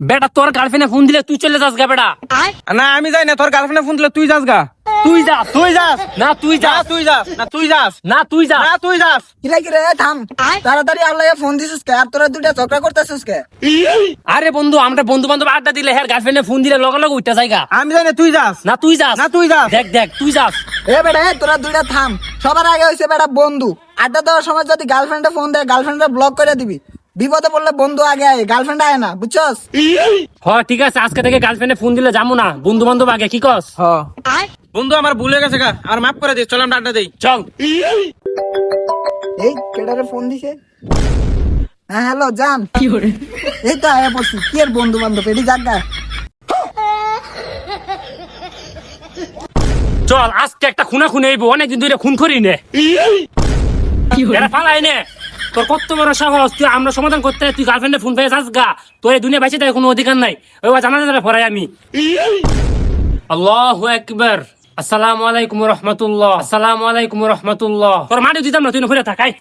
বেটা তোর গার্লফ্রেন্ডে ফোন দিলে তুই চলে যাস গা বেটা। না আমি যাই না, তোর গার্লফ্রেন্ডে ফোন দিলে তুই যাস গা। তুই যা তুই যাস না, তুই না, যা তুই যাস না, তুই যাস না, তুই যা না, তুই যাস। কিরে থাম, তাড়াতাড়ি আল্লাহ ফোন দিছিস কে? আর তোরা দুইটা ঝগড়া করতেছিস কে? আরে বন্ধু, আমরা বন্ধু বান্ধব আড্ডা দিলে হ্যাঁ গার্লফ্রেন্ডে ফোন দিলে লগে লগে উঠতে যাইগা। আমি যাই না, তুই যাস না তুই যাস না, তুই যাস। দেখ দেখ তুই যাস। এ বেটা তোরা দুইটা থাম। সবার আগে হইছে বেটা বন্ধু। আড্ডা দেওয়ার সময় যদি গার্লফ্রেন্ডে ফোন দেয়, গার্লফ্রেন্ডে ব্লক করে দিবি। বিপদে পড়লে বন্ধু আগে আয়, গার্লফ্রেন্ড আয় না, বুঝছস? হ ঠিক আছে, আজকে থেকে গার্লফ্রেন্ডে ফোন দিলে যাবো না, বন্ধু বান্ধব আগে, কি কস? বন্ধু আমার ভুল হয়ে গেছে গা, আর মাফ করে দিস, চল আমরা আড্ডা দেই। চল। এই কেডারে ফোন দিছে? হ্যাঁ হ্যালো জান, এই তো আয়া পড়ছি। কি এর বন্ধু বান্ধব, এটি জাগা। চল আজকে একটা খুনা খুনে আইবো, অনেকদিন ধরে খুন করি নে। এরা ফালাই নে। তোর কত বড় সাহস, তুই আমরা সমাধান করতে তুই গার্লফ্রেন্ডে ফোন পেয়ে যাস গা। তোর এই দুনিয়া বাইচে দেয় কোনো অধিকার নাই। ওই জানা যাবে ফরাই আমি। আল্লাহু আকবার। আসসালামু আলাইকুম ওয়া রাহমাতুল্লাহ। আসসালামু আলাইকুম ওয়া রাহমাতুল্লাহ। তোর মাটি দিতাম না, তুই না ফিরে থাকাই।